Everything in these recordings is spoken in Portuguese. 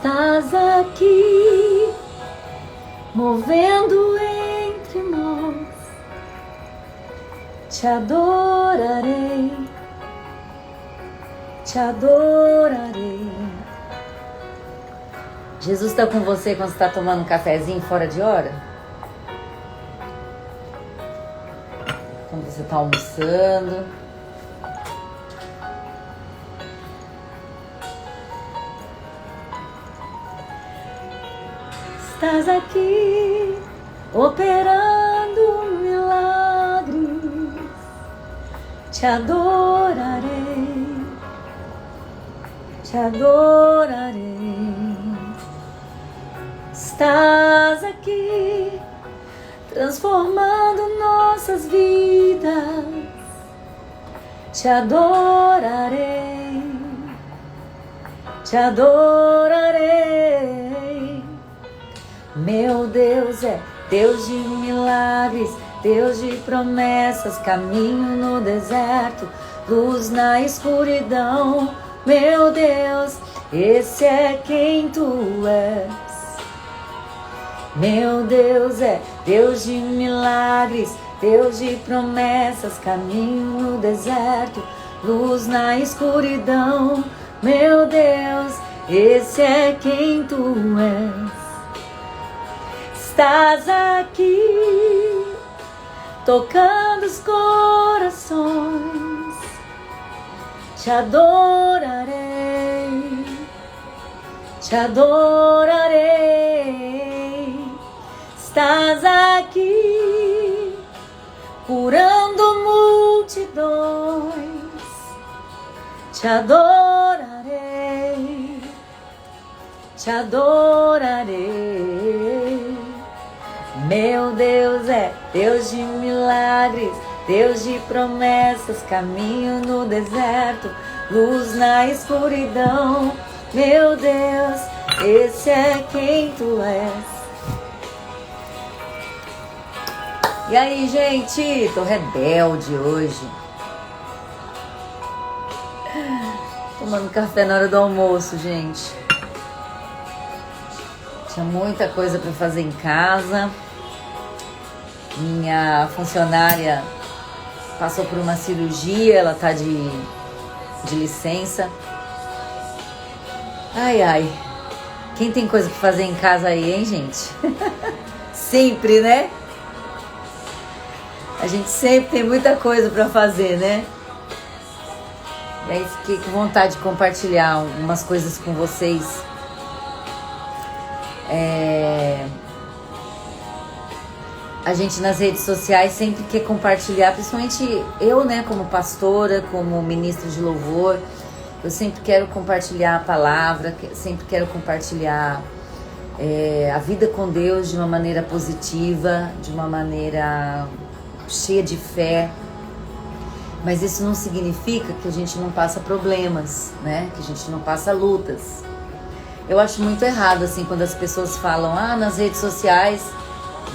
Estás aqui, movendo entre nós. Te adorarei, te adorarei. Jesus está com você quando você está tomando um cafezinho fora de hora? Quando você está almoçando? Estás aqui, operando milagres. Te adorarei, te adorarei. Estás aqui, transformando nossas vidas. Te adorarei, te adorarei. Meu Deus é Deus de milagres, Deus de promessas, caminho no deserto, luz na escuridão. Meu Deus, esse é quem tu és. Meu Deus é Deus de milagres, Deus de promessas, caminho no deserto, luz na escuridão. Meu Deus, esse é quem tu és. Estás aqui, tocando os corações. Te adorarei, te adorarei. Estás aqui, curando multidões. Te adorarei, te adorarei. Meu Deus é Deus de milagres, Deus de promessas, caminho no deserto, luz na escuridão. Meu Deus, esse é quem tu és. E aí, gente? Tô rebelde hoje. Tomando café na hora do almoço, gente. Tinha muita coisa para fazer em casa. Minha funcionária passou por uma cirurgia, ela tá de licença. Ai, ai. Quem tem coisa pra fazer em casa aí, hein, gente? Sempre, né? A gente sempre tem muita coisa pra fazer, né? E aí fiquei com vontade de compartilhar algumas coisas com vocês. A gente nas redes sociais sempre quer compartilhar, principalmente eu, né, como pastora, como ministra de louvor, eu sempre quero compartilhar a palavra, sempre quero compartilhar a vida com Deus de uma maneira positiva, de uma maneira cheia de fé. Mas isso não significa que a gente não passa problemas, né, que a gente não passa lutas. Eu acho muito errado, assim, quando as pessoas falam, nas redes sociais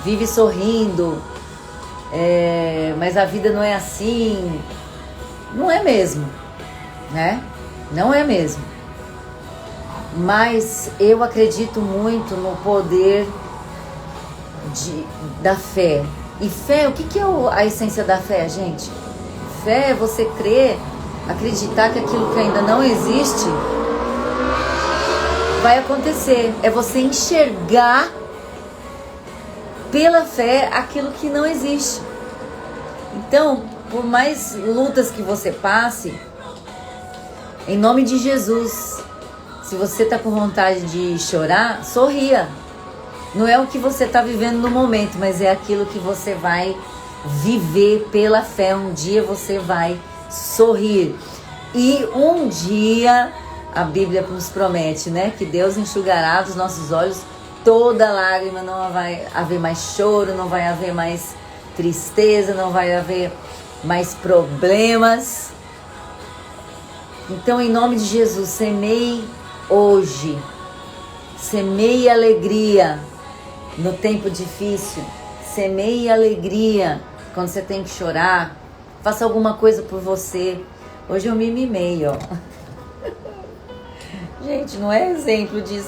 vive sorrindo, mas a vida não é assim. Não é mesmo, né? Não é mesmo. Mas eu acredito muito no poder da fé. E fé, o que é a essência da fé, gente? Fé é você crer, acreditar que aquilo que ainda não existe vai acontecer. É você enxergar pela fé aquilo que não existe. Então, por mais lutas que você passe, em nome de Jesus, se você está com vontade de chorar, sorria. Não é o que você está vivendo no momento, mas é aquilo que você vai viver pela fé. Um dia você vai sorrir. E um dia, a Bíblia nos promete, né, que Deus enxugará dos nossos olhos toda lágrima, não vai haver mais choro, não vai haver mais tristeza, não vai haver mais problemas. Então, em nome de Jesus, semeie hoje, semeie alegria no tempo difícil, semeie alegria quando você tem que chorar, faça alguma coisa por você. Hoje eu me mimei, ó. Gente, não é exemplo de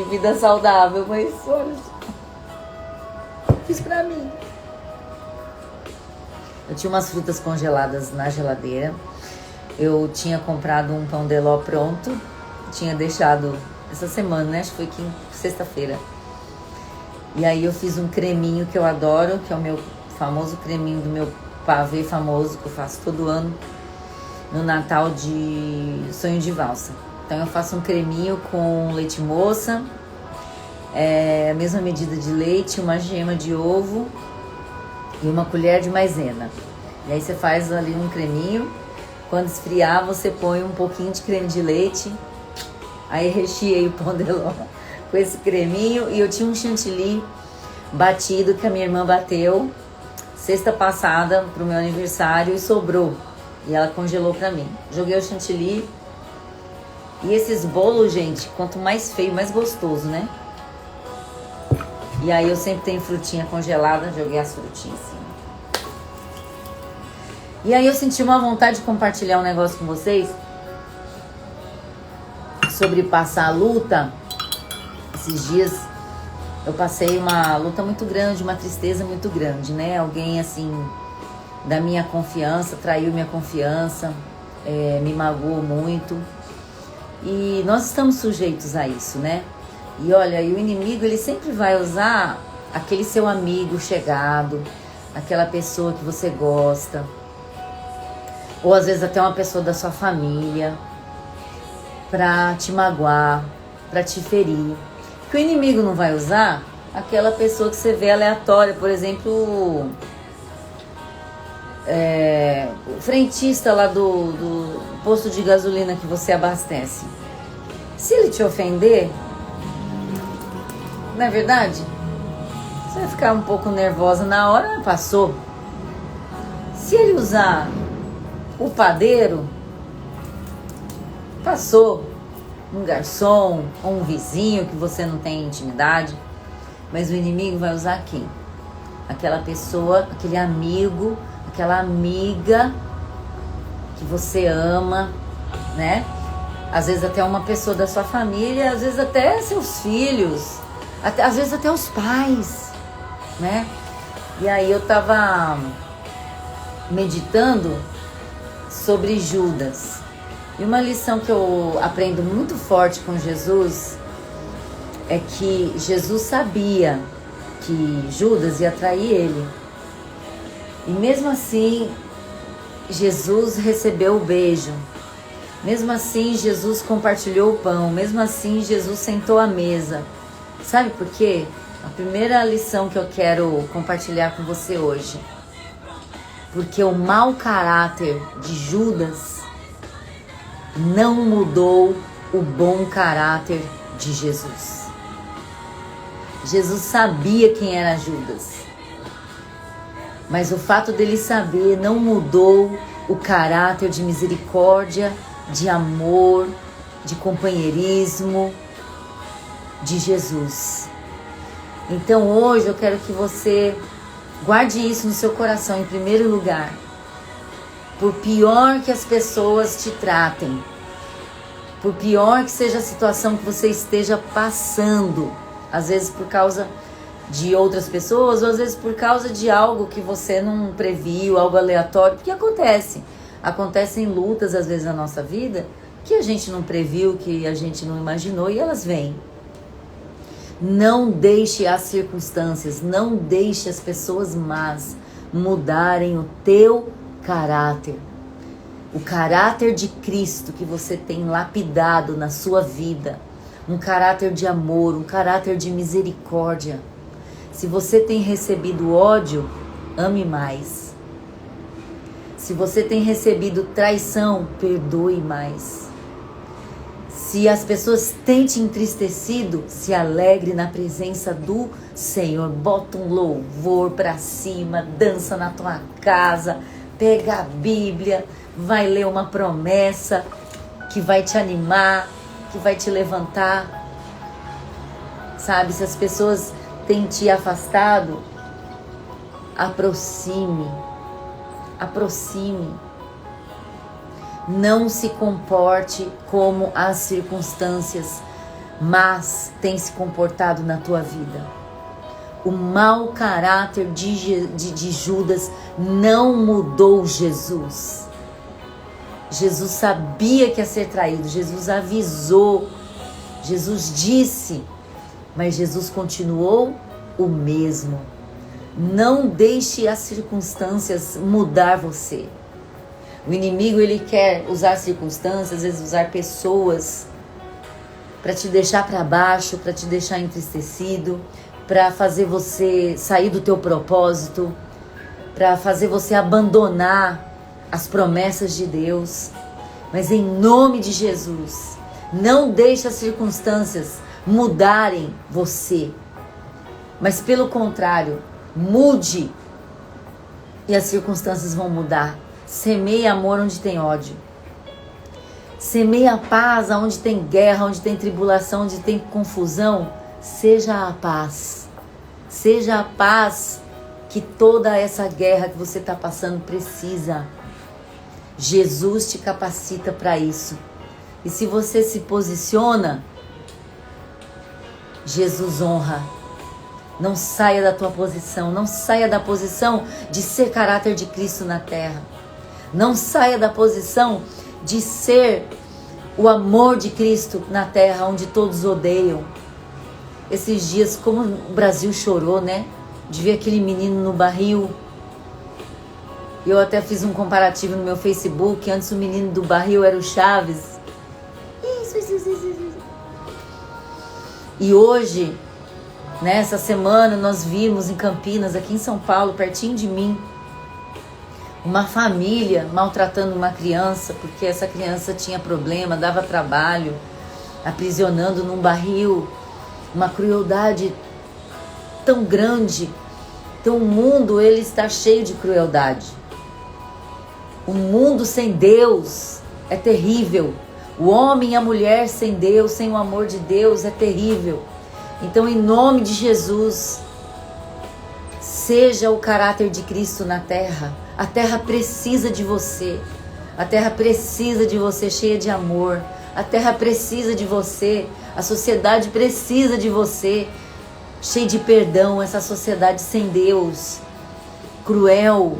vida saudável, mas olha, fiz pra mim. Eu tinha umas frutas congeladas na geladeira. Eu tinha comprado um pão de ló pronto. Tinha deixado essa semana, né? Acho que foi sexta-feira. E aí eu fiz um creminho que eu adoro, que é o meu famoso creminho do meu pavê famoso, que eu faço todo ano no Natal de sonho de valsa. Então eu faço um creminho com leite moça, a mesma medida de leite, uma gema de ovo e uma colher de maisena. E aí você faz ali um creminho. Quando esfriar, você põe um pouquinho de creme de leite. Aí recheei o pão de ló com esse creminho. E eu tinha um chantilly batido que a minha irmã bateu sexta passada pro meu aniversário e sobrou. E ela congelou pra mim. Joguei o chantilly. E esses bolos, gente, quanto mais feio, mais gostoso, né? E aí eu sempre tenho frutinha congelada, joguei as frutinhas assim. E aí eu senti uma vontade de compartilhar um negócio com vocês sobre passar a luta. Esses dias eu passei uma luta muito grande, uma tristeza muito grande, né? Alguém assim da minha confiança, traiu minha confiança, me magoou muito. E nós estamos sujeitos a isso, né? E olha, e o inimigo, ele sempre vai usar aquele seu amigo chegado, aquela pessoa que você gosta, ou às vezes até uma pessoa da sua família, pra te magoar, pra te ferir. O que o inimigo não vai usar, aquela pessoa que você vê aleatória, por exemplo, o frentista lá do posto de gasolina que você abastece. Se ele te ofender, não é verdade? Você vai ficar um pouco nervosa na hora, passou. Se ele usar o padeiro, passou. Um garçom ou um vizinho que você não tem intimidade. Mas o inimigo vai usar quem? Aquela pessoa, aquele amigo, aquela amiga que você ama, né? Às vezes até uma pessoa da sua família, às vezes até seus filhos, às vezes até os pais, né? E aí eu tava meditando sobre Judas. E uma lição que eu aprendo muito forte com Jesus é que Jesus sabia que Judas ia trair ele. E mesmo assim, Jesus recebeu o beijo. Mesmo assim, Jesus compartilhou o pão. Mesmo assim, Jesus sentou à mesa. Sabe por quê? A primeira lição que eu quero compartilhar com você hoje. Porque o mau caráter de Judas não mudou o bom caráter de Jesus. Jesus sabia quem era Judas. Mas o fato dele saber não mudou o caráter de misericórdia, de amor, de companheirismo de Jesus. Então hoje eu quero que você guarde isso no seu coração em primeiro lugar. Por pior que as pessoas te tratem, por pior que seja a situação que você esteja passando, às vezes por causa de outras pessoas, ou às vezes por causa de algo que você não previu, algo aleatório, porque acontecem lutas às vezes na nossa vida que a gente não previu, que a gente não imaginou e elas vêm. Não deixe as circunstâncias, não deixe as pessoas más mudarem o teu caráter. O caráter de Cristo que você tem lapidado na sua vida. Um caráter de amor, um caráter de misericórdia. Se você tem recebido ódio, ame mais. Se você tem recebido traição, perdoe mais. Se as pessoas têm te entristecido, se alegre na presença do Senhor. Bota um louvor pra cima, dança na tua casa, pega a Bíblia, vai ler uma promessa que vai te animar, que vai te levantar. Sabe, se as pessoas têm te afastado, aproxime. Não se comporte como as circunstâncias, mas tem se comportado na tua vida. O mau caráter de Judas não mudou Jesus. Jesus sabia que ia ser traído, Jesus avisou, Jesus disse, mas Jesus continuou o mesmo. Não deixe as circunstâncias mudar você. O inimigo, ele quer usar circunstâncias, às vezes usar pessoas para te deixar para baixo, para te deixar entristecido, para fazer você sair do teu propósito, para fazer você abandonar as promessas de Deus. Mas em nome de Jesus, não deixe as circunstâncias mudarem você, mas pelo contrário, mude e as circunstâncias vão mudar. Semeie amor onde tem ódio. Semeie a paz onde tem guerra, onde tem tribulação, onde tem confusão. Seja a paz. Seja a paz que toda essa guerra que você está passando precisa. Jesus te capacita para isso. E se você se posiciona, Jesus honra. Não saia da tua posição. Não saia da posição de ser caráter de Cristo na terra. Não saia da posição de ser o amor de Cristo na terra, onde todos odeiam. Esses dias, como o Brasil chorou, né? De ver aquele menino no barril. Eu até fiz um comparativo no meu Facebook. Antes o menino do barril era o Chaves. Isso. E hoje, nessa semana, nós vimos em Campinas, aqui em São Paulo, pertinho de mim, uma família maltratando uma criança, porque essa criança tinha problema, dava trabalho, aprisionando num barril. Uma crueldade tão grande. Então o mundo, ele está cheio de crueldade. O mundo sem Deus é terrível. O homem e a mulher sem Deus, sem o amor de Deus, é terrível. Então, em nome de Jesus, seja o caráter de Cristo na terra. A terra precisa de você. A terra precisa de você cheia de amor. A terra precisa de você. A sociedade precisa de você cheia de perdão. Essa sociedade sem Deus, cruel,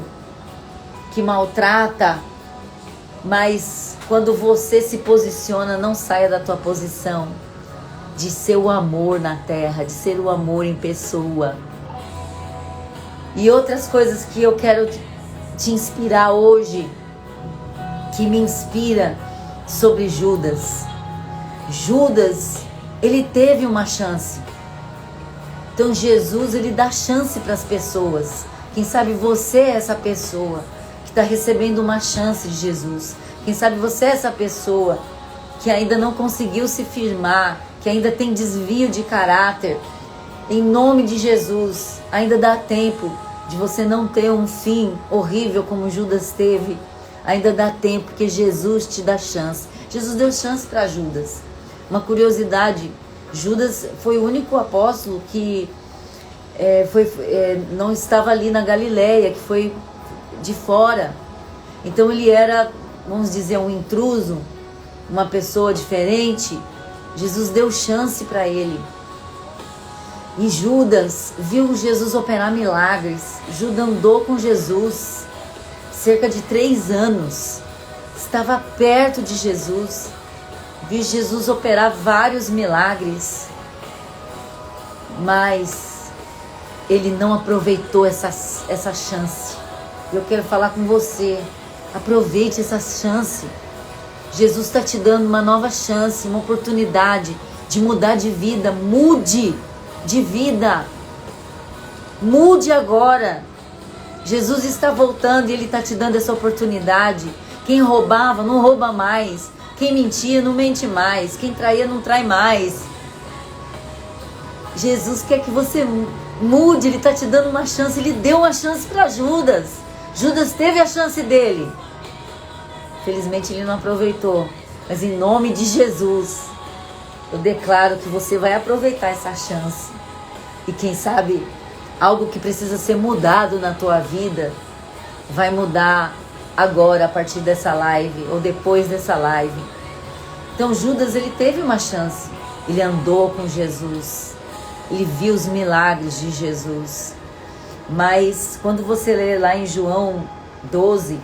que maltrata. Mas quando você se posiciona, não saia da tua posição de ser o amor na terra, de ser o amor em pessoa. E outras coisas que eu quero te inspirar hoje, que me inspira sobre Judas. Judas, ele teve uma chance. Então Jesus, ele dá chance para as pessoas. Quem sabe você é essa pessoa que está recebendo uma chance de Jesus. Quem sabe você é essa pessoa que ainda não conseguiu se firmar, que ainda tem desvio de caráter. Em nome de Jesus, ainda dá tempo de você não ter um fim horrível como Judas teve. Ainda dá tempo, porque Jesus te dá chance. Jesus deu chance para Judas. Uma curiosidade, Judas foi o único apóstolo que não estava ali na Galileia, que foi de fora. Então ele era, vamos dizer, um intruso, uma pessoa diferente. Jesus deu chance para ele. E Judas viu Jesus operar milagres. Judas andou com Jesus cerca de 3 anos. Estava perto de Jesus. Viu Jesus operar vários milagres. Mas ele não aproveitou essa chance. Eu quero falar com você. Aproveite essa chance. Jesus está te dando uma nova chance, uma oportunidade de mudar de vida. Mude de vida. Mude agora. Jesus está voltando e Ele está te dando essa oportunidade. Quem roubava, não rouba mais. Quem mentia, não mente mais. Quem traía, não trai mais. Jesus quer que você mude. Ele está te dando uma chance. Ele deu uma chance para Judas. Judas teve a chance dele. Felizmente ele não aproveitou. Mas em nome de Jesus, eu declaro que você vai aproveitar essa chance. E quem sabe, algo que precisa ser mudado na tua vida, vai mudar agora a partir dessa live ou depois dessa live. Então Judas, ele teve uma chance, ele andou com Jesus, ele viu os milagres de Jesus. Mas quando você lê lá em João 12,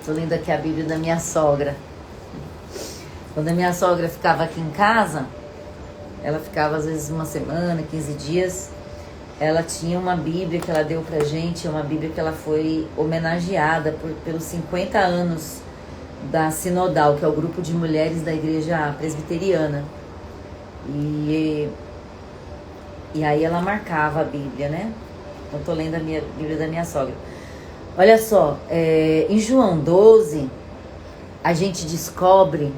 estou lendo aqui a Bíblia da minha sogra. Quando a minha sogra ficava aqui em casa, ela ficava às vezes uma semana, 15 dias, ela tinha uma Bíblia que ela deu pra gente, uma Bíblia que ela foi homenageada pelos 50 anos da Sinodal, que é o grupo de mulheres da igreja presbiteriana. E aí ela marcava a Bíblia, né? Eu tô lendo a minha Bíblia da minha sogra. Olha só, em João 12, a gente descobre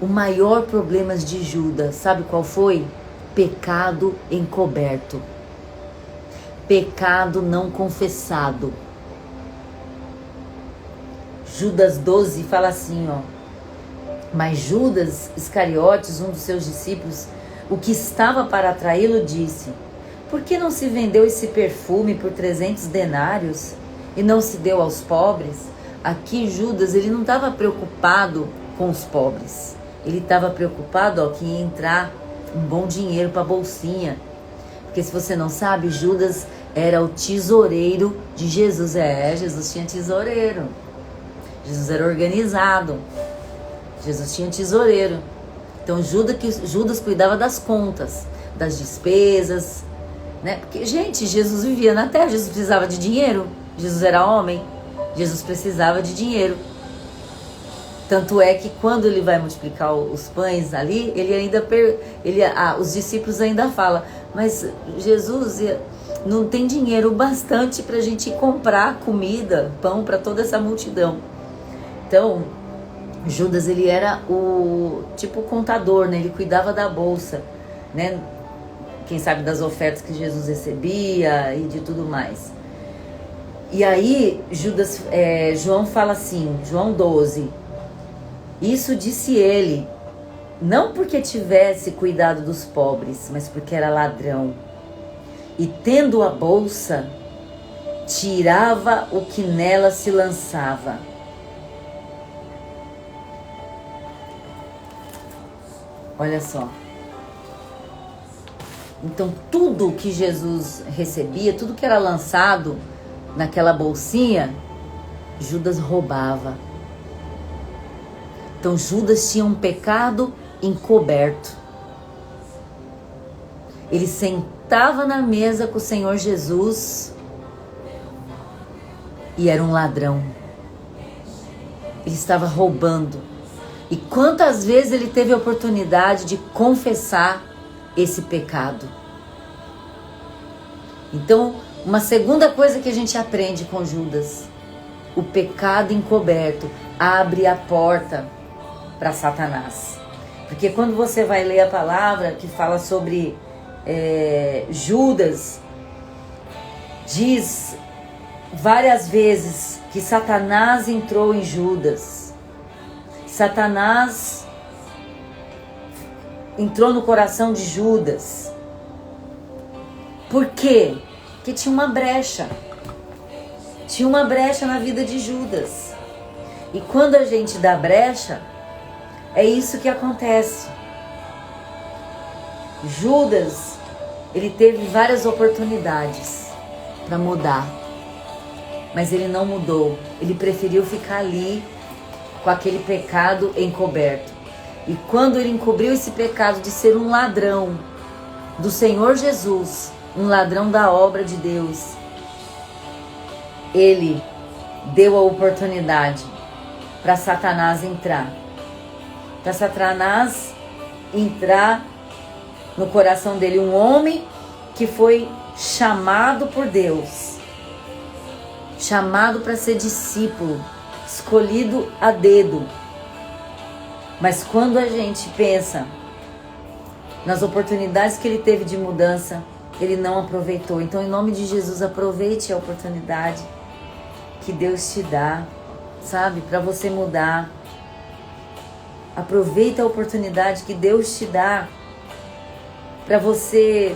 o maior problema de Judas. Sabe qual foi? Pecado encoberto. Pecado não confessado. Judas 12 fala assim, ó. Mas Judas Iscariotes, um dos seus discípulos, o que estava para atraí-lo, disse: por que não se vendeu esse perfume por 300 denários e não se deu aos pobres? Aqui Judas, ele não estava preocupado com os pobres. Ele estava preocupado, ó, que ia entrar um bom dinheiro para a bolsinha. Porque se você não sabe, Judas era o tesoureiro de Jesus. Jesus tinha tesoureiro. Jesus era organizado. Jesus tinha tesoureiro. Então Judas cuidava das contas, das despesas, né? Porque, gente, Jesus vivia na terra, Jesus precisava de dinheiro. Jesus era homem, Jesus precisava de dinheiro. Tanto é que quando ele vai multiplicar os pães ali, ele ainda os discípulos ainda falam: mas Jesus, não tem dinheiro bastante para a gente comprar comida, pão para toda essa multidão. Então Judas, ele era o tipo contador, né? Ele cuidava da bolsa, né? Quem sabe das ofertas que Jesus recebia e de tudo mais. E aí João fala assim, João 12: isso disse ele, não porque tivesse cuidado dos pobres, mas porque era ladrão. E tendo a bolsa, tirava o que nela se lançava. Olha só. Então tudo que Jesus recebia, tudo que era lançado naquela bolsinha, Judas roubava. Então Judas tinha um pecado encoberto. Ele sentava na mesa com o Senhor Jesus e era um ladrão. Ele estava roubando. E quantas vezes ele teve a oportunidade de confessar esse pecado? Então, uma segunda coisa que a gente aprende com Judas: o pecado encoberto abre a porta para Satanás. Porque quando você vai ler a palavra que fala sobre Judas, diz várias vezes que Satanás entrou em Judas. Satanás entrou no coração de Judas. Por quê? Porque tinha uma brecha. Tinha uma brecha na vida de Judas. E quando a gente dá brecha, é isso que acontece. Judas, ele teve várias oportunidades para mudar, mas ele não mudou. Ele preferiu ficar ali com aquele pecado encoberto. E quando ele encobriu esse pecado de ser um ladrão do Senhor Jesus, um ladrão da obra de Deus, ele deu a oportunidade para Satanás entrar. Para Satanás entrar no coração dele, um homem que foi chamado por Deus, chamado para ser discípulo, escolhido a dedo. Mas quando a gente pensa nas oportunidades que ele teve de mudança, ele não aproveitou. Então, em nome de Jesus, aproveite a oportunidade que Deus te dá, sabe, para você mudar. Aproveita a oportunidade que Deus te dá para você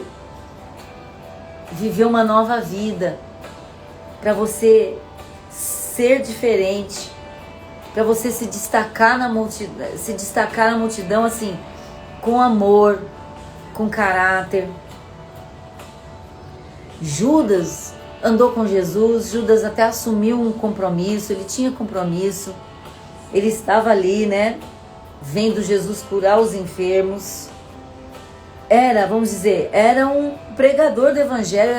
viver uma nova vida, para você ser diferente, para você se destacar na multidão assim, com amor, com caráter. Judas andou com Jesus, Judas até assumiu um compromisso, ele tinha compromisso, ele estava ali, né, vendo Jesus curar os enfermos. Vamos dizer, era um pregador do evangelho,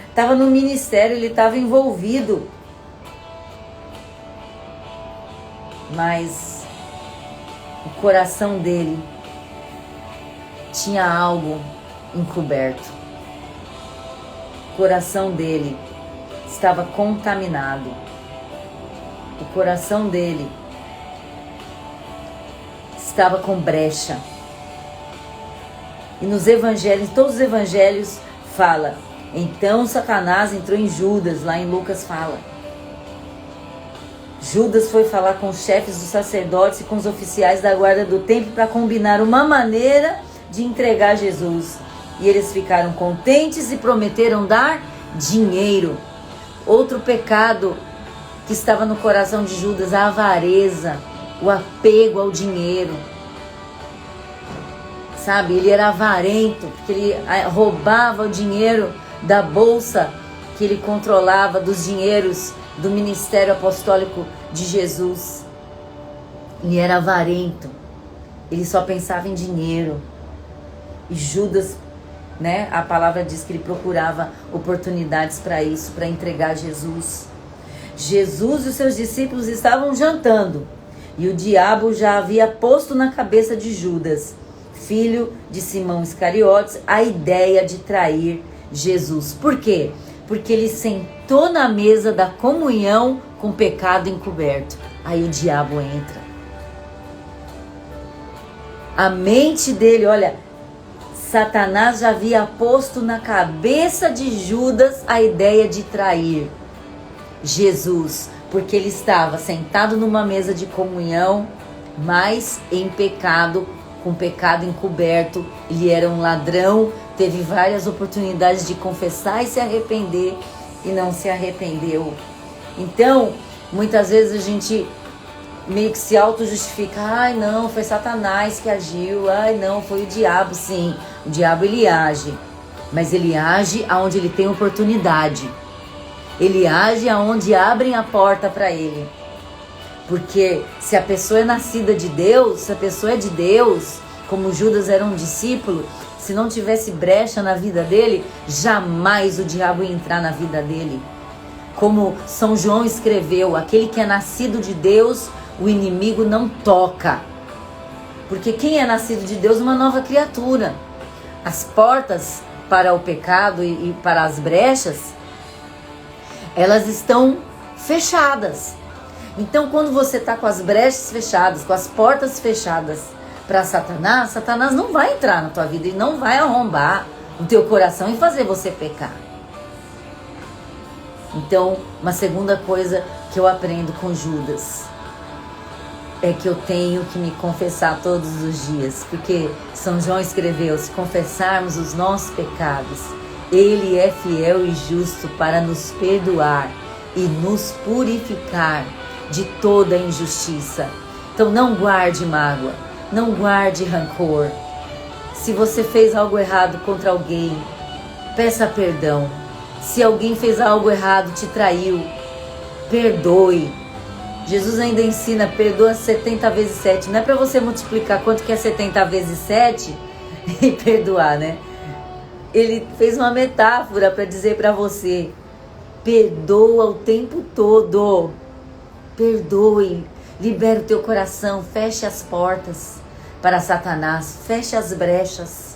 estava no ministério, ele estava envolvido. Mas o coração dele tinha algo encoberto. O coração dele estava contaminado. O coração dele estava com brecha. E nos evangelhos, todos os evangelhos fala, então Satanás entrou em Judas, lá em Lucas fala. Judas foi falar com os chefes dos sacerdotes e com os oficiais da guarda do templo para combinar uma maneira de entregar Jesus. E eles ficaram contentes e prometeram dar dinheiro. Outro pecado que estava no coração de Judas, a avareza, o apego ao dinheiro. Sabe, ele era avarento, porque ele roubava o dinheiro da bolsa que ele controlava, dos dinheiros do ministério apostólico de Jesus. Ele era avarento, ele só pensava em dinheiro. E Judas, né, a palavra diz que ele procurava oportunidades para isso, para entregar Jesus. Jesus e os seus discípulos estavam jantando, e o diabo já havia posto na cabeça de Judas, filho de Simão Iscariotes, a ideia de trair Jesus. Por quê? Porque ele sentou na mesa da comunhão com pecado encoberto. Aí o diabo entra. A mente dele, olha, Satanás já havia posto na cabeça de Judas a ideia de trair Jesus, porque ele estava sentado numa mesa de comunhão, mas em pecado, com pecado encoberto. Ele era um ladrão, teve várias oportunidades de confessar e se arrepender e não se arrependeu. Então, muitas vezes a gente meio que se auto-justifica. Ai, não, foi Satanás que agiu. Ai, não, foi o diabo. Sim, o diabo ele age, mas ele age aonde ele tem oportunidade. Ele age aonde abrem a porta para ele. Porque se a pessoa é nascida de Deus, se a pessoa é de Deus, como Judas era um discípulo, se não tivesse brecha na vida dele, jamais o diabo ia entrar na vida dele. Como São João escreveu, aquele que é nascido de Deus, o inimigo não toca. Porque quem é nascido de Deus é uma nova criatura. As portas para o pecado e para as brechas, elas estão fechadas. Então, quando você está com as brechas fechadas, com as portas fechadas para Satanás, Satanás não vai entrar na tua vida e não vai arrombar o teu coração e fazer você pecar. Então, uma segunda coisa que eu aprendo com Judas é que eu tenho que me confessar todos os dias, porque São João escreveu, se confessarmos os nossos pecados, Ele é fiel e justo para nos perdoar e nos purificar de toda injustiça. Então não guarde mágoa, não guarde rancor. Se você fez algo errado contra alguém, peça perdão. Se alguém fez algo errado, te traiu, perdoe. Jesus ainda ensina, perdoa 70 vezes 7. Não é para você multiplicar quanto que é 70 vezes 7 e perdoar, né? Ele fez uma metáfora para dizer para você, perdoa o tempo todo. Perdoe, libere o teu coração, feche as portas para Satanás, feche as brechas.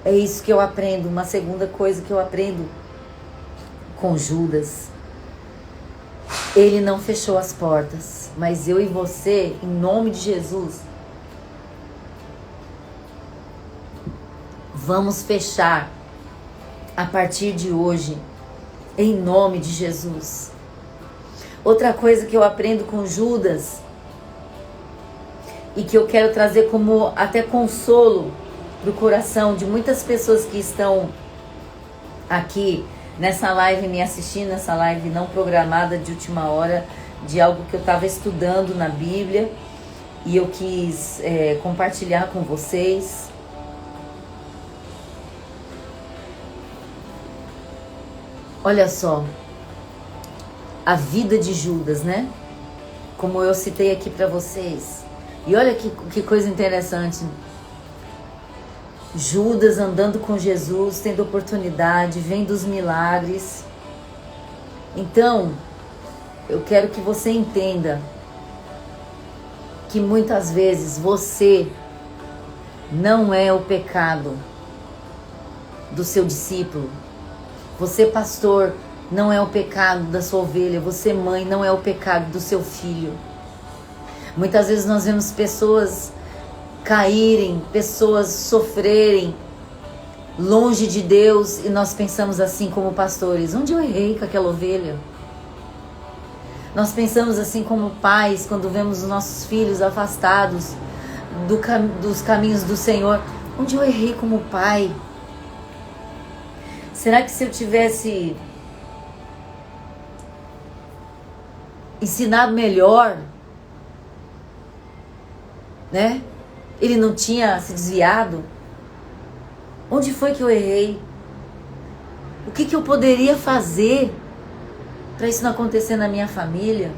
É isso que eu aprendo. Uma segunda coisa que eu aprendo com Judas. Ele não fechou as portas, mas eu e você, em nome de Jesus, vamos fechar a partir de hoje, em nome de Jesus. Outra coisa que eu aprendo com Judas e que eu quero trazer como até consolo para o coração de muitas pessoas que estão aqui nessa live, me assistindo nessa live não programada de última hora, de algo que eu estava estudando na Bíblia e eu quis compartilhar com vocês. Olha só, a vida de Judas, né? Como eu citei aqui para vocês. E olha que coisa interessante. Judas andando com Jesus, tendo oportunidade, vendo os milagres. Então, eu quero que você entenda que muitas vezes você não é o pecado do seu discípulo. Você, pastor, não é o pecado da sua ovelha. Você, mãe, não é o pecado do seu filho. Muitas vezes nós vemos pessoas caírem, pessoas sofrerem longe de Deus e nós pensamos assim como pastores: onde eu errei com aquela ovelha? Nós pensamos assim como pais quando vemos os nossos filhos afastados dos caminhos do Senhor: onde eu errei como pai? Será que se eu tivesse ensinado melhor, né? Ele não tinha se desviado? Onde foi que eu errei? O que eu poderia fazer para isso não acontecer na minha família?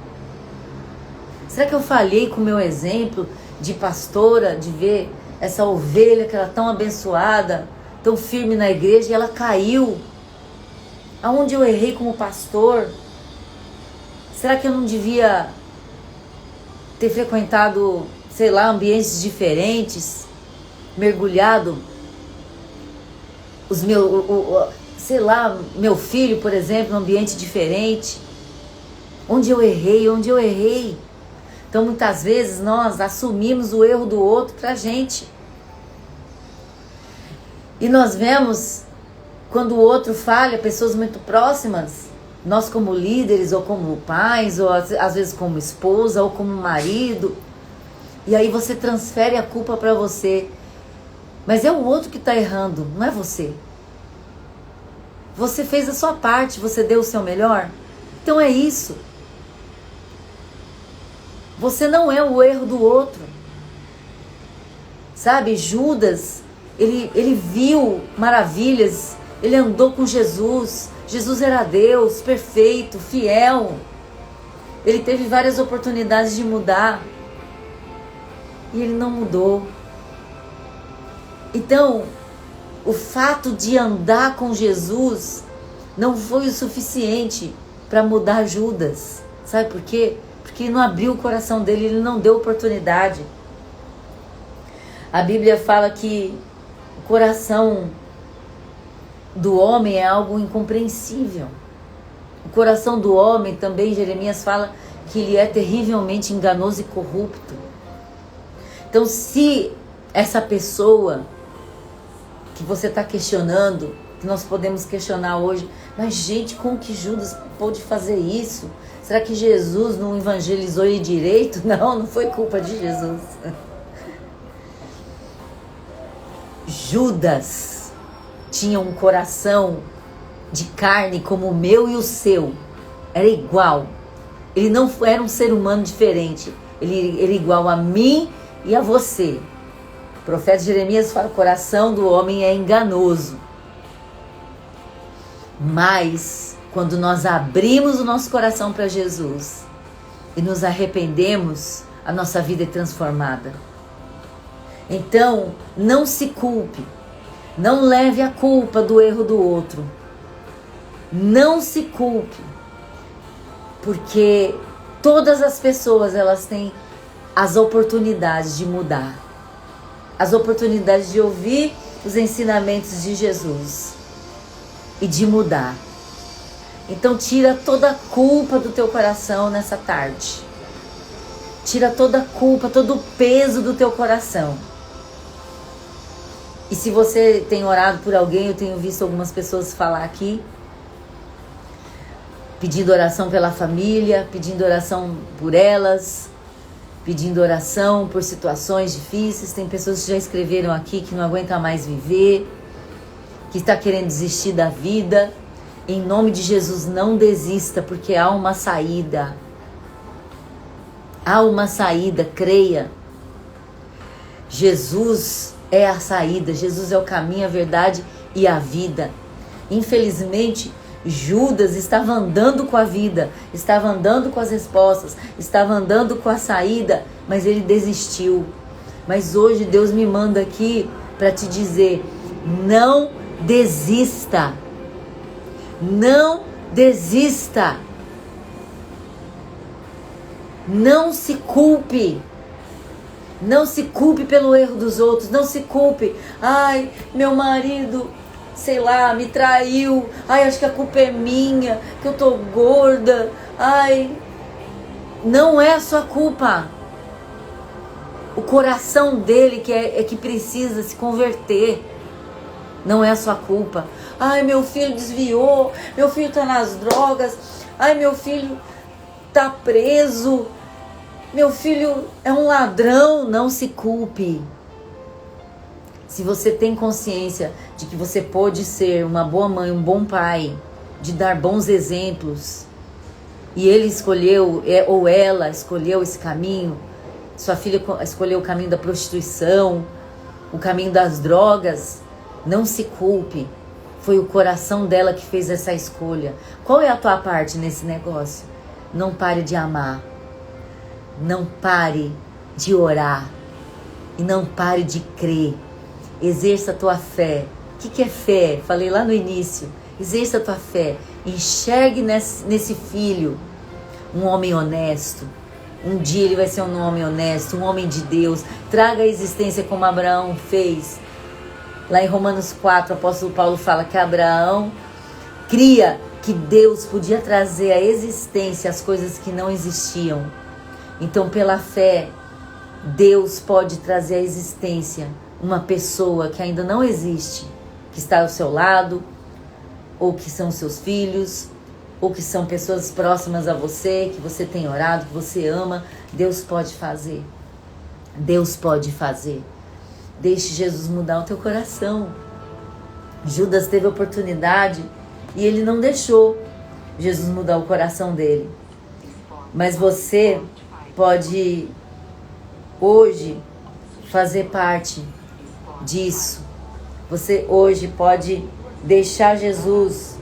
Será que eu falhei com o meu exemplo de pastora, de ver essa ovelha que era tão abençoada, tão firme na igreja, e ela caiu? Aonde eu errei como pastor? Será que eu não devia ter frequentado, sei lá, ambientes diferentes, mergulhado meu filho, por exemplo, num ambiente diferente? Onde eu errei? Então, muitas vezes, nós assumimos o erro do outro pra gente. E nós vemos, quando o outro falha, pessoas muito próximas, nós como líderes, ou como pais, ou às vezes como esposa, ou como marido, e aí você transfere a culpa para você. Mas é o outro que está errando, não é você. Você fez a sua parte, você deu o seu melhor. Então é isso. Você não é o erro do outro. Sabe, Judas, ele viu maravilhas, ele andou com Jesus. Jesus era Deus, perfeito, fiel. Ele teve várias oportunidades de mudar e ele não mudou. Então, o fato de andar com Jesus não foi o suficiente para mudar Judas. Sabe por quê? Porque ele não abriu o coração dele, ele não deu oportunidade. A Bíblia fala que o coração do homem é algo incompreensível. O coração do homem, também Jeremias fala que ele é terrivelmente enganoso e corrupto. Então, se essa pessoa que você está questionando, que nós podemos questionar hoje, mas gente, como que Judas pôde fazer isso? Será que Jesus não evangelizou ele direito? Não foi culpa de Jesus. Judas tinha um coração de carne como o meu e o seu. Era igual. Ele não era um ser humano diferente. Ele era igual a mim e a você. O profeta Jeremias fala: o coração do homem é enganoso. Mas quando nós abrimos o nosso coração para Jesus e nos arrependemos, a nossa vida é transformada. Então, não se culpe. Não leve a culpa do erro do outro. Não se culpe. Porque todas as pessoas, elas têm as oportunidades de mudar. As oportunidades de ouvir os ensinamentos de Jesus e de mudar. Então tira toda a culpa do teu coração nessa tarde. Tira toda a culpa, todo o peso do teu coração. E se você tem orado por alguém, eu tenho visto algumas pessoas falar aqui, pedindo oração pela família, pedindo oração por elas, pedindo oração por situações difíceis. Tem pessoas que já escreveram aqui que não aguentam mais viver, que está querendo desistir da vida. Em nome de Jesus, não desista, porque há uma saída. Há uma saída, creia. Jesus é a saída, Jesus é o caminho, a verdade e a vida. Infelizmente, Judas estava andando com a vida, estava andando com as respostas, estava andando com a saída, mas ele desistiu. Mas hoje Deus me manda aqui para te dizer: não desista. Não desista. Não se culpe. Não se culpe pelo erro dos outros. Não se culpe. Ai, meu marido, sei lá, me traiu. Ai, acho que a culpa é minha, que eu tô gorda. Ai, não é a sua culpa. O coração dele que precisa se converter. Não é a sua culpa. Ai, meu filho desviou. Meu filho tá nas drogas. Ai, meu filho tá preso. Meu filho é um ladrão. Não se culpe. Se você tem consciência de que você pode ser uma boa mãe, um bom pai, de dar bons exemplos, e ele escolheu, ou ela escolheu esse caminho, sua filha escolheu o caminho da prostituição, o caminho das drogas, não se culpe. Foi o coração dela que fez essa escolha. Qual é a tua parte nesse negócio? Não pare de amar. Não pare de orar. E não pare de crer. Exerça a tua fé. O que é fé? Falei lá no início. Exerça a tua fé. Enxergue nesse filho um homem honesto. Um dia ele vai ser um homem honesto, um homem de Deus. Traga a existência como Abraão fez. Lá em Romanos 4, o apóstolo Paulo fala que Abraão cria que Deus podia trazer à existência as coisas que não existiam. Então, pela fé, Deus pode trazer à existência uma pessoa que ainda não existe, que está ao seu lado, ou que são seus filhos, ou que são pessoas próximas a você, que você tem orado, que você ama. Deus pode fazer. Deus pode fazer. Deixe Jesus mudar o teu coração. Judas teve oportunidade e ele não deixou Jesus mudar o coração dele. Mas você pode hoje fazer parte disso. Você hoje pode deixar Jesus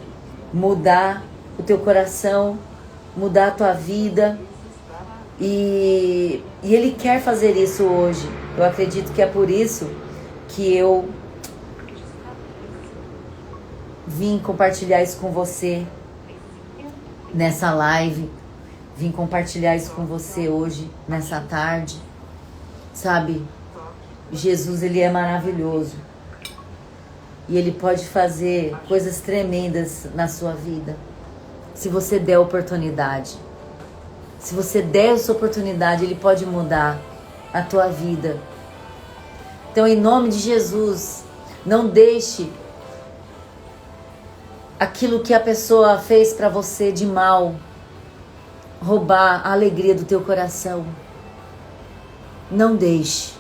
mudar o teu coração, mudar a tua vida. E Ele quer fazer isso hoje. Eu acredito que é por isso que eu vim compartilhar isso com você nessa live. Vim compartilhar isso com você hoje, nessa tarde. Sabe, Jesus, Ele é maravilhoso. E Ele pode fazer coisas tremendas na sua vida, se você der oportunidade. Se você der essa oportunidade, Ele pode mudar a tua vida. Então, em nome de Jesus, não deixe aquilo que a pessoa fez para você de mal roubar a alegria do teu coração. Não deixe.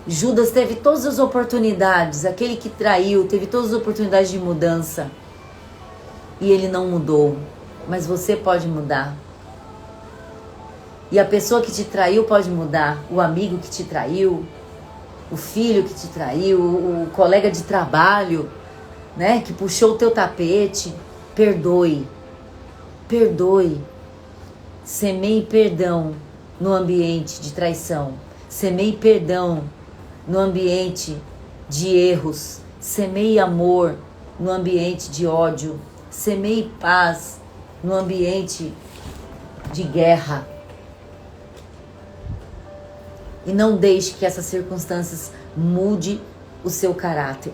Judas teve todas as oportunidades. Aquele que traiu teve todas as oportunidades de mudança. E ele não mudou. Mas você pode mudar. E a pessoa que te traiu pode mudar. O amigo que te traiu, o filho que te traiu, o colega de trabalho, né, que puxou o teu tapete. Perdoe. Perdoe. Semeie perdão no ambiente de traição. Semeie perdão no ambiente de erros. Semeie amor no ambiente de ódio. Semeie paz no ambiente de guerra. E não deixe que essas circunstâncias mude o seu caráter.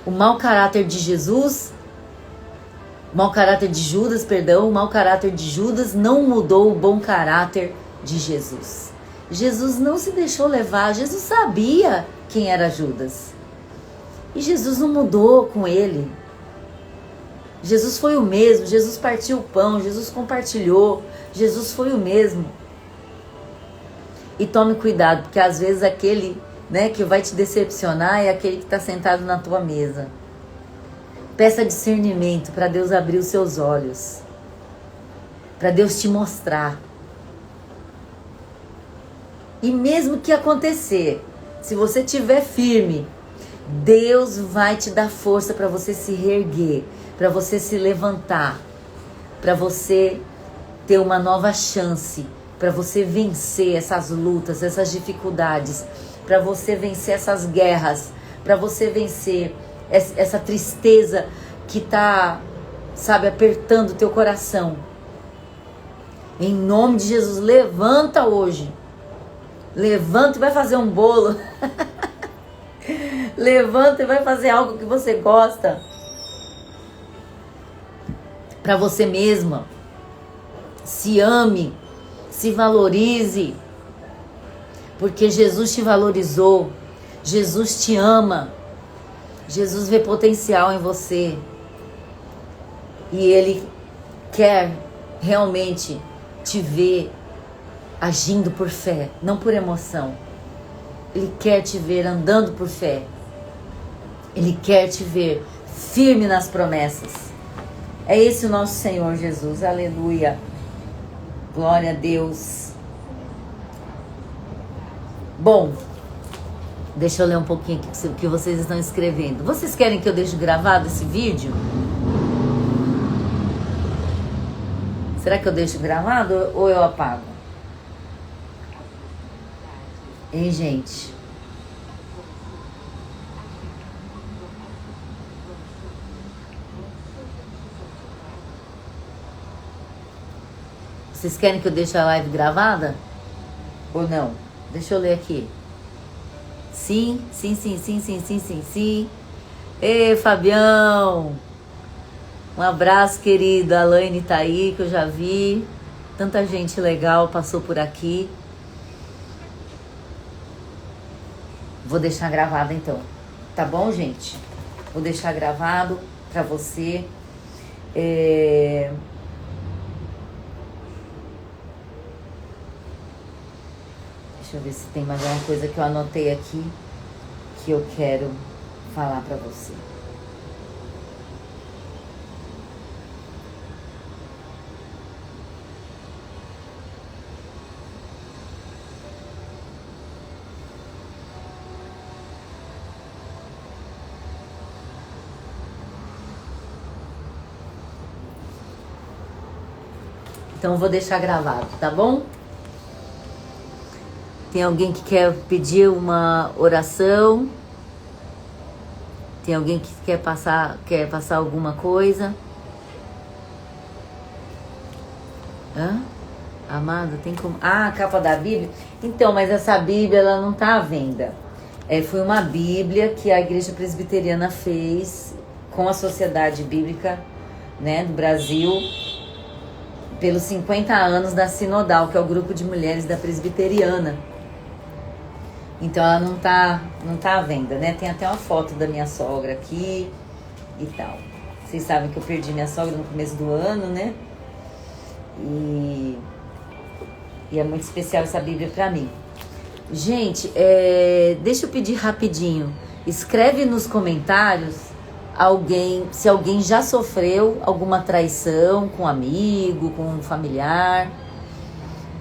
O mau caráter de Jesus, o mau caráter de Judas, perdão, o mau caráter de Judas não mudou o bom caráter de Jesus. Jesus não se deixou levar, Jesus sabia quem era Judas. E Jesus não mudou com ele. Jesus foi o mesmo, Jesus partiu o pão, Jesus compartilhou, Jesus foi o mesmo. E tome cuidado, porque às vezes aquele, né, que vai te decepcionar é aquele que está sentado na tua mesa. Peça discernimento para Deus abrir os seus olhos, para Deus te mostrar. E mesmo que acontecer, se você estiver firme, Deus vai te dar força para você se reerguer, para você se levantar, para você ter uma nova chance, para você vencer essas lutas, essas dificuldades, para você vencer essas guerras, para você vencer essa tristeza que está, sabe, apertando o teu coração. Em nome de Jesus, levanta hoje. Levanta e vai fazer um bolo. Levanta e vai fazer algo que você gosta. Para você mesma. Se ame. Se valorize. Porque Jesus te valorizou. Jesus te ama. Jesus vê potencial em você. E Ele quer realmente te ver agindo por fé, não por emoção. Ele quer te ver andando por fé. Ele quer te ver firme nas promessas. É esse o nosso Senhor Jesus. Aleluia. Glória a Deus. Bom, deixa eu ler um pouquinho aqui o que vocês estão escrevendo. Vocês querem que eu deixe gravado esse vídeo? Será que eu deixo gravado ou eu apago? Hein, gente? Vocês querem que eu deixe a live gravada? Ou não? Deixa eu ler aqui. Sim. Ei, Fabião! Um abraço, querido. A Alaine tá aí, que eu já vi. Tanta gente legal passou por aqui. Vou deixar gravado então. Tá bom, gente? Vou deixar gravado pra você. Deixa eu ver se tem mais alguma coisa que eu anotei aqui que eu quero falar pra você. Então, vou deixar gravado, tá bom? Tem alguém que quer pedir uma oração? Tem alguém que quer passar alguma coisa? Amado, tem como... Ah, a capa da Bíblia? Então, mas essa Bíblia, ela não tá à venda. Foi uma Bíblia que a Igreja Presbiteriana fez com a Sociedade Bíblica, né, do Brasil, pelos 50 anos da Sinodal, que é o grupo de mulheres da Presbiteriana. Então ela não tá à venda, né? Tem até uma foto da minha sogra aqui e tal. Vocês sabem que eu perdi minha sogra no começo do ano, né? E é muito especial essa Bíblia pra mim. Gente, deixa eu pedir rapidinho. Escreve nos comentários se alguém já sofreu alguma traição com um amigo, com um familiar.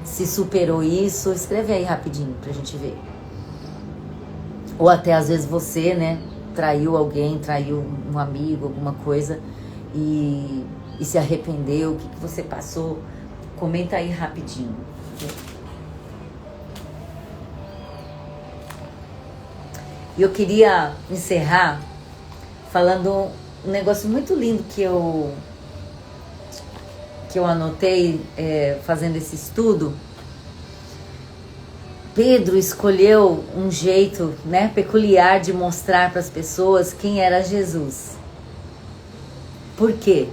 Se superou isso, escreve aí rapidinho pra gente ver. Ou até às vezes você, né, traiu alguém, traiu um amigo, alguma coisa e se arrependeu, o que você passou. Comenta aí rapidinho. E eu queria encerrar falando um negócio muito lindo que eu anotei fazendo esse estudo. Pedro escolheu um jeito, né, peculiar de mostrar para as pessoas quem era Jesus. Por quê?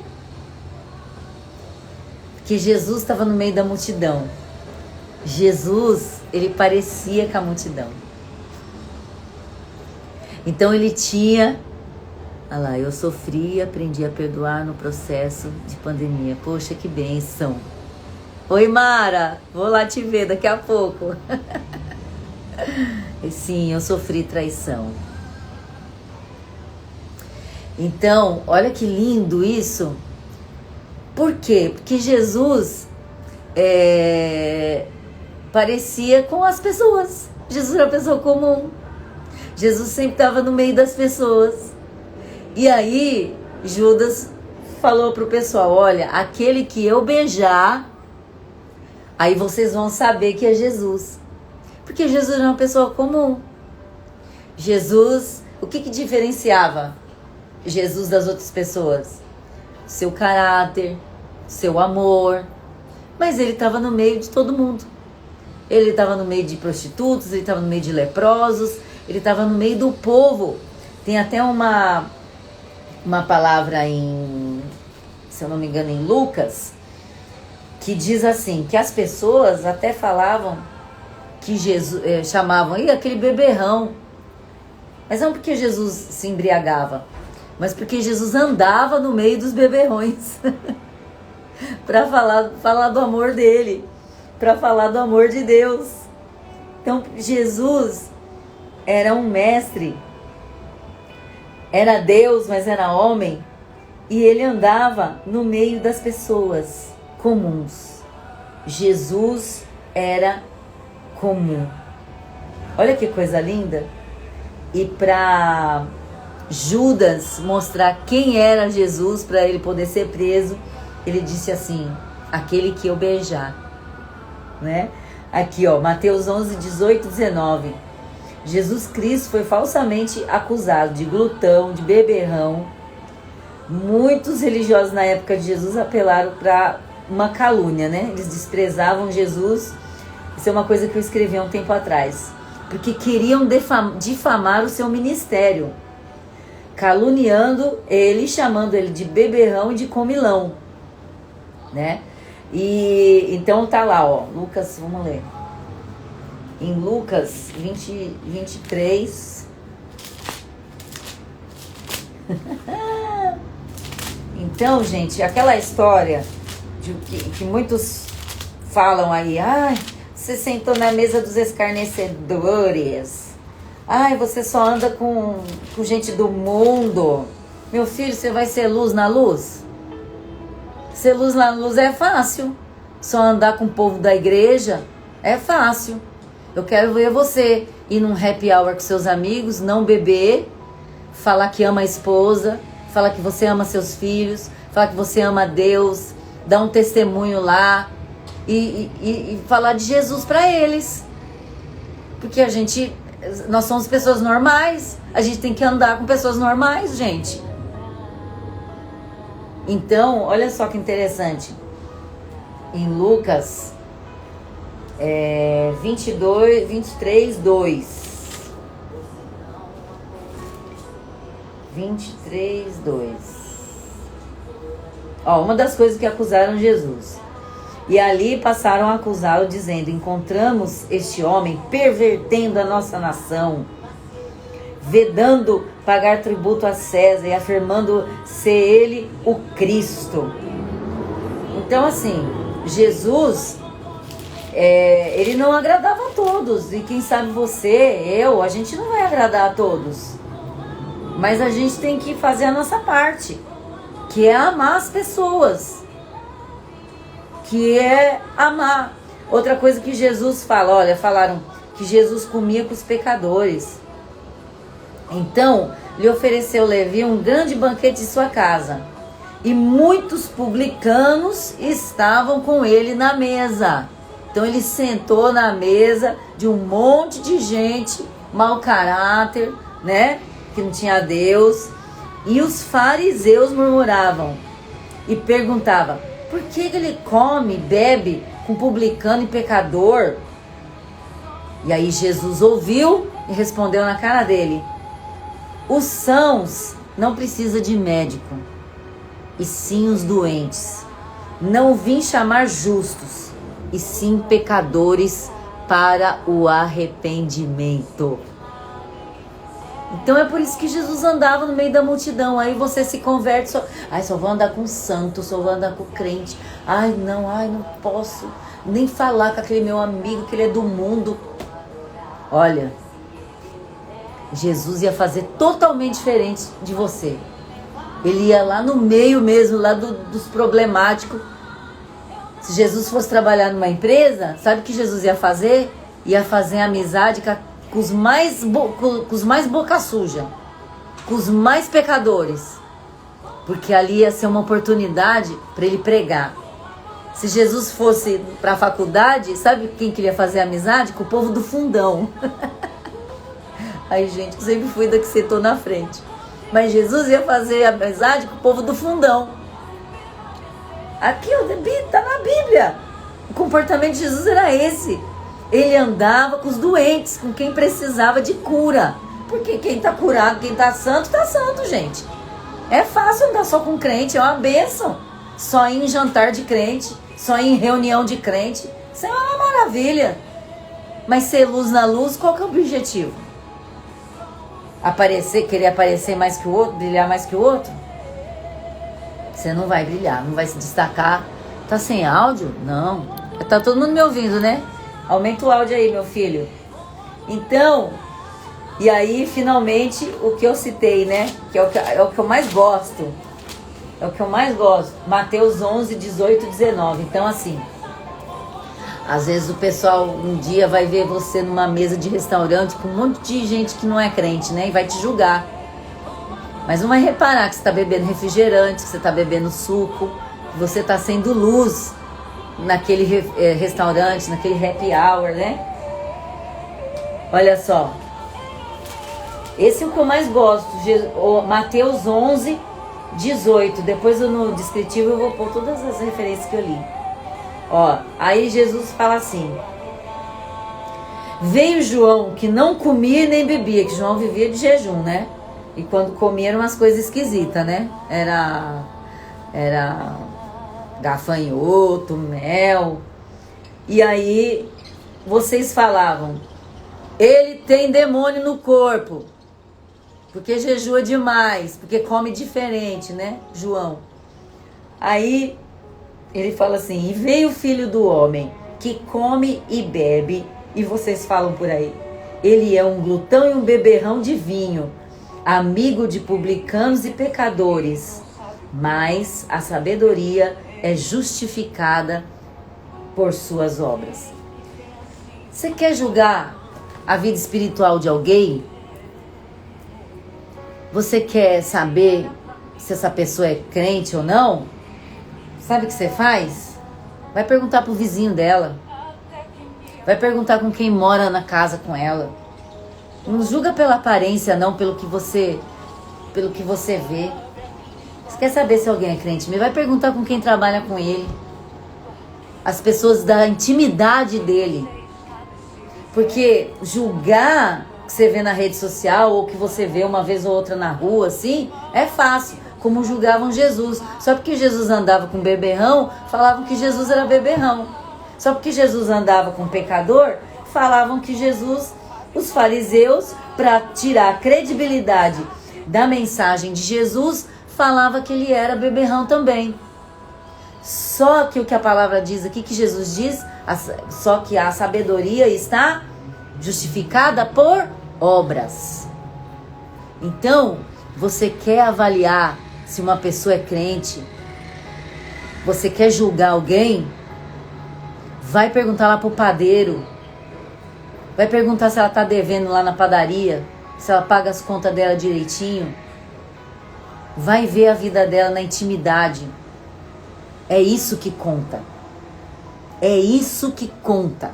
Porque Jesus estava no meio da multidão. Jesus, ele parecia com a multidão. Então ele tinha... Olha lá, eu sofri e aprendi a perdoar no processo de pandemia. Poxa, que bênção. Oi, Mara, vou lá te ver daqui a pouco. Sim, eu sofri traição. Então, olha que lindo isso. Por quê? Porque Jesus parecia com as pessoas. Jesus era uma pessoa comum. Jesus sempre estava no meio das pessoas. E aí, Judas falou pro pessoal, olha, aquele que eu beijar, aí vocês vão saber que é Jesus. Porque Jesus era uma pessoa comum. Jesus, o que diferenciava Jesus das outras pessoas? Seu caráter, seu amor. Mas ele estava no meio de todo mundo. Ele estava no meio de prostitutos, ele estava no meio de leprosos, ele estava no meio do povo. Tem até uma palavra se eu não me engano, em Lucas, que diz assim, que as pessoas até falavam que Jesus, chamavam, aquele beberrão. Mas não porque Jesus se embriagava, mas porque Jesus andava no meio dos beberrões para falar do amor dele, para falar do amor de Deus. Então Jesus era um mestre, era Deus, mas era homem, e ele andava no meio das pessoas comuns. Jesus era comum. Olha que coisa linda. E para Judas mostrar quem era Jesus, para ele poder ser preso, ele disse assim, aquele que eu beijar, né? Aqui, ó, Mateus 11, 18, 19. Jesus Cristo foi falsamente acusado de glutão, de beberrão. Muitos religiosos na época de Jesus apelaram para uma calúnia, né? Eles desprezavam Jesus. Isso é uma coisa que eu escrevi há um tempo atrás. Porque queriam difamar o seu ministério, caluniando ele, chamando ele de beberrão e de comilão, né? E então tá lá, ó, Lucas, vamos ler. Em Lucas 23. Então, gente, aquela história de que muitos falam aí, você sentou na mesa dos escarnecedores. Você só anda com gente do mundo. Meu filho, você vai ser luz na luz? Ser luz na luz é fácil. Só andar com o povo da igreja é fácil. Eu quero ver você ir num happy hour com seus amigos, não beber, falar que ama a esposa, falar que você ama seus filhos, falar que você ama Deus, dar um testemunho lá. E falar de Jesus para eles. Porque nós somos pessoas normais. A gente tem que andar com pessoas normais, gente. Então, olha só que interessante. Em Lucas 23, 2. 23, 2. Ó, uma das coisas que acusaram Jesus. E ali passaram a acusá-lo, dizendo, encontramos este homem pervertendo a nossa nação, vedando pagar tributo a César e afirmando ser ele o Cristo. Então, assim, Jesus, ele não agradava a todos. E quem sabe a gente não vai agradar a todos. Mas a gente tem que fazer a nossa parte, que é amar as pessoas. Que é amar. Outra coisa que Jesus fala, falaram que Jesus comia com os pecadores. Então, lhe ofereceu Levi um grande banquete em sua casa. E muitos publicanos estavam com ele na mesa. Então ele sentou na mesa de um monte de gente, mau caráter, né? Que não tinha Deus. E os fariseus murmuravam e perguntavam, por que ele come, bebe com publicano e pecador? E aí Jesus ouviu e respondeu na cara dele, os sãos não precisam de médico, e sim os doentes. Não vim chamar justos, e sim pecadores para o arrependimento. Então é por isso que Jesus andava no meio da multidão. Aí você se converte, só vou andar com santo, só vou andar com crente. Não posso nem falar com aquele meu amigo que ele é do mundo. Olha, Jesus ia fazer totalmente diferente de você. Ele ia lá no meio mesmo, lá dos problemáticos. Se Jesus fosse trabalhar numa empresa, sabe o que Jesus ia fazer? Ia fazer amizade com os mais boca suja, com os mais pecadores. Porque ali ia ser uma oportunidade para ele pregar. Se Jesus fosse para a faculdade, sabe quem queria fazer amizade? Com o povo do fundão. Aí, gente, eu sempre fui da que sentou na frente. Mas Jesus ia fazer amizade com o povo do fundão. Aqui, tá na Bíblia. O comportamento de Jesus era esse. Ele andava com os doentes, com quem precisava de cura. Porque quem tá curado, quem tá santo, gente. É fácil andar só com crente, é uma bênção. Só ir em jantar de crente, só ir em reunião de crente. Isso é uma maravilha. Mas ser luz na luz, qual que é o objetivo? Querer aparecer mais que o outro, brilhar mais que o outro? Você não vai brilhar, não vai se destacar. Tá sem áudio? Não. Tá todo mundo me ouvindo, né? Aumenta o áudio aí, meu filho. Então, e aí, finalmente, o que eu citei, né? Que é o que eu mais gosto. É o que eu mais gosto. Mateus 11, 18 e 19. Então, assim, às vezes o pessoal um dia vai ver você numa mesa de restaurante com um monte de gente que não é crente, né? E vai te julgar. Mas não vai reparar que você está bebendo refrigerante, que você está bebendo suco, que você está sendo luz naquele restaurante, naquele happy hour, né? Olha só. Esse é o que eu mais gosto. Mateus 11, 18. Depois no descritivo eu vou pôr todas as referências que eu li. Ó, aí Jesus fala assim: veio João que não comia nem bebia, que João vivia de jejum, né? E quando comia eram umas coisas esquisitas, né? Era gafanhoto, mel. E aí vocês falavam: ele tem demônio no corpo, porque jejua demais, porque come diferente, né, João? Aí ele fala assim: e veio o Filho do Homem, que come e bebe, e vocês falam por aí: ele é um glutão e um beberrão de vinho, amigo de publicanos e pecadores. Mas a sabedoria é justificada por suas obras. Você quer julgar a vida espiritual de alguém? Você quer saber se essa pessoa é crente ou não? Sabe o que você faz? Vai perguntar pro vizinho dela. Vai perguntar com quem mora na casa com ela. Não julga pela aparência, não, pelo que você vê. Você quer saber se alguém é crente? Me vai perguntar com quem trabalha com ele. As pessoas da intimidade dele. Porque julgar que você vê na rede social ou que você vê uma vez ou outra na rua, assim, é fácil. Como julgavam Jesus. Só porque Jesus andava com beberrão, falavam que Jesus era beberrão. Só porque Jesus andava com pecador, falavam que Jesus, os fariseus, para tirar a credibilidade da mensagem de Jesus, falava que ele era beberrão também. Só que o que a palavra diz aqui, que Jesus diz, só que a sabedoria está justificada por obras. Então, você quer avaliar se uma pessoa é crente, você quer julgar alguém, vai perguntar lá pro padeiro, vai perguntar se ela tá devendo lá na padaria, se ela paga as contas dela direitinho, vai ver a vida dela na intimidade. É isso que conta. É isso que conta.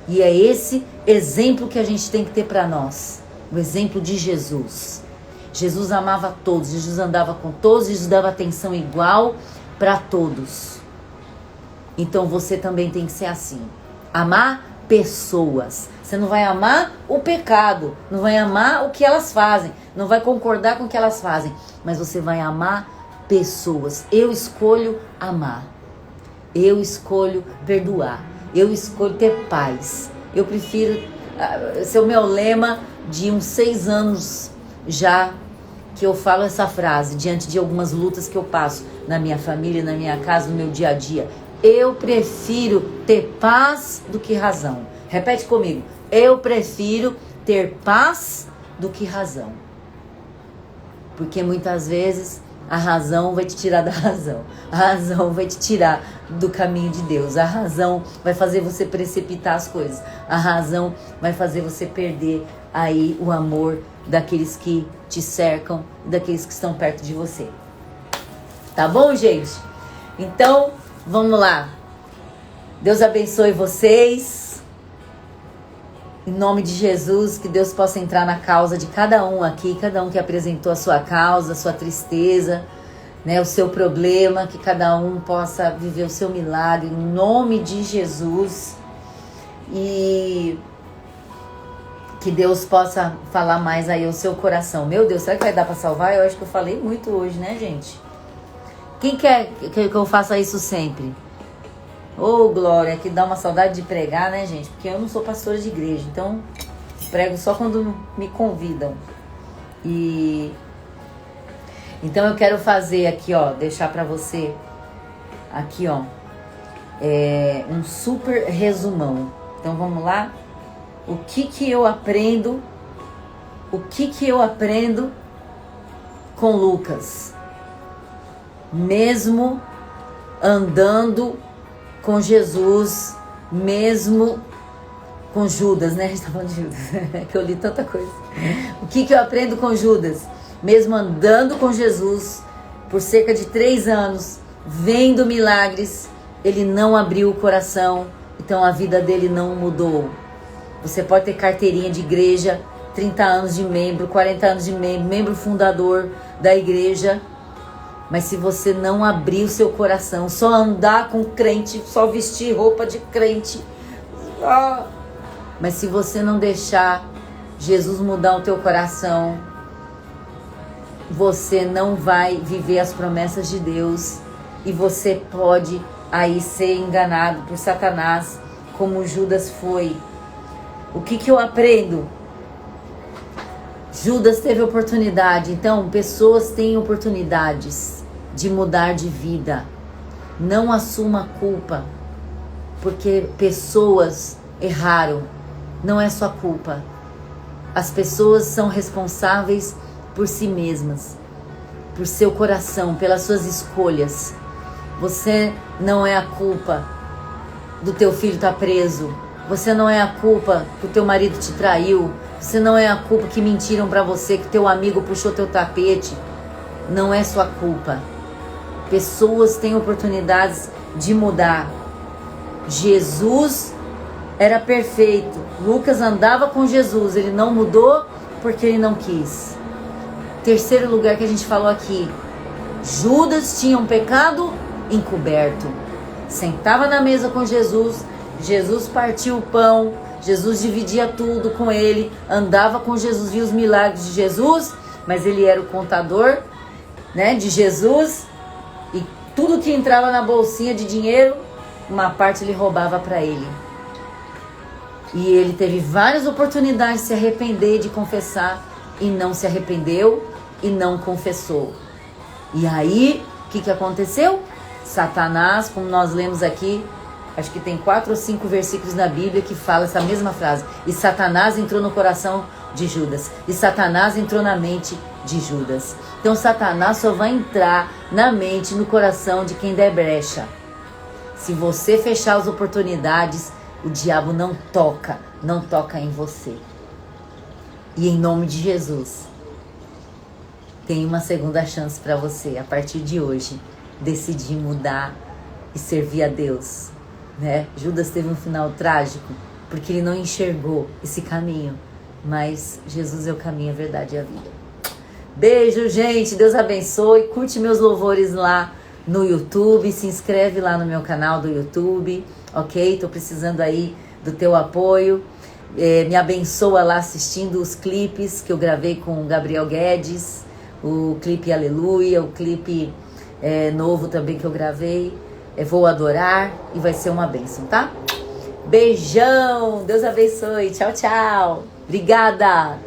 E é esse exemplo que a gente tem que ter para nós. O exemplo de Jesus. Jesus amava todos, Jesus andava com todos, Jesus dava atenção igual para todos. Então você também tem que ser assim. Amar pessoas. Você não vai amar o pecado, não vai amar o que elas fazem, não vai concordar com o que elas fazem, mas você vai amar pessoas. Eu escolho amar. Eu escolho perdoar. Eu escolho ter paz. Eu prefiro... Esse é o meu lema de uns 6 anos já que eu falo essa frase diante de algumas lutas que eu passo na minha família, na minha casa, no meu dia a dia. Eu prefiro ter paz do que razão. Repete comigo. Eu prefiro ter paz do que razão. Porque muitas vezes a razão vai te tirar da razão. A razão vai te tirar do caminho de Deus. A razão vai fazer você precipitar as coisas. A razão vai fazer você perder aí o amor daqueles que te cercam, daqueles que estão perto de você. Tá bom, gente? Então, vamos lá. Deus abençoe vocês. Em nome de Jesus, que Deus possa entrar na causa de cada um aqui, cada um que apresentou a sua causa, a sua tristeza, né, o seu problema, que cada um possa viver o seu milagre, em nome de Jesus. E que Deus possa falar mais aí ao seu coração. Meu Deus, será que vai dar para salvar? Eu acho que eu falei muito hoje, né, gente? Quem quer que eu faça isso sempre? Ô, glória, que dá uma saudade de pregar, né, gente? Porque eu não sou pastora de igreja, então prego só quando me convidam. E então eu quero fazer aqui, ó, deixar pra você aqui, ó, um super resumão. Então vamos lá? O que eu aprendo? O que eu aprendo com Lucas? Mesmo andando com Jesus, mesmo com Judas, né? A gente tá falando de Judas, que eu li tanta coisa. O que eu aprendo com Judas? Mesmo andando com Jesus por cerca de 3 anos, vendo milagres, ele não abriu o coração, então a vida dele não mudou. Você pode ter carteirinha de igreja, 30 anos de membro, 40 anos de membro, membro fundador da igreja, mas se você não abrir o seu coração, só andar com crente, só vestir roupa de crente, mas se você não deixar Jesus mudar o teu coração, você não vai viver as promessas de Deus e você pode aí ser enganado por Satanás, como Judas foi. O que eu aprendo? Judas teve oportunidade, então pessoas têm oportunidades de mudar de vida. Não assuma a culpa, porque pessoas erraram, não é sua culpa. As pessoas são responsáveis por si mesmas, por seu coração, pelas suas escolhas. Você não é a culpa do teu filho estar preso. Você não é a culpa que o teu marido te traiu. Você não é a culpa que mentiram pra você, que teu amigo puxou teu tapete. Não é sua culpa. Pessoas têm oportunidades de mudar. Jesus era perfeito. Lucas andava com Jesus. Ele não mudou porque ele não quis. Terceiro lugar que a gente falou aqui. Judas tinha um pecado encoberto. Sentava na mesa com Jesus. Jesus partia o pão. Jesus dividia tudo com ele. Andava com Jesus, via os milagres de Jesus. Mas ele era o contador, né, de Jesus. E tudo que entrava na bolsinha de dinheiro, uma parte ele roubava para ele. E ele teve várias oportunidades de se arrepender, de confessar, e não se arrependeu e não confessou. E aí, o que aconteceu? Satanás, como nós lemos aqui, acho que tem 4 ou 5 versículos na Bíblia que fala essa mesma frase. E Satanás entrou no coração de Judas. E Satanás entrou na mente de Judas. Então Satanás só vai entrar na mente, no coração de quem der brecha. Se você fechar as oportunidades, o diabo não toca em você. E em nome de Jesus, tem uma segunda chance para você, a partir de hoje, decidir mudar e servir a Deus, né? Judas teve um final trágico, porque ele não enxergou esse caminho, mas Jesus é o caminho, a verdade e a vida. Beijo, gente, Deus abençoe, curte meus louvores lá no YouTube, se inscreve lá no meu canal do YouTube, ok? Tô precisando aí do teu apoio. Me abençoa lá assistindo os clipes que eu gravei com o Gabriel Guedes, o clipe Aleluia, o clipe novo também que eu gravei, Vou Adorar, e vai ser uma bênção, tá? Beijão, Deus abençoe, tchau, tchau, obrigada!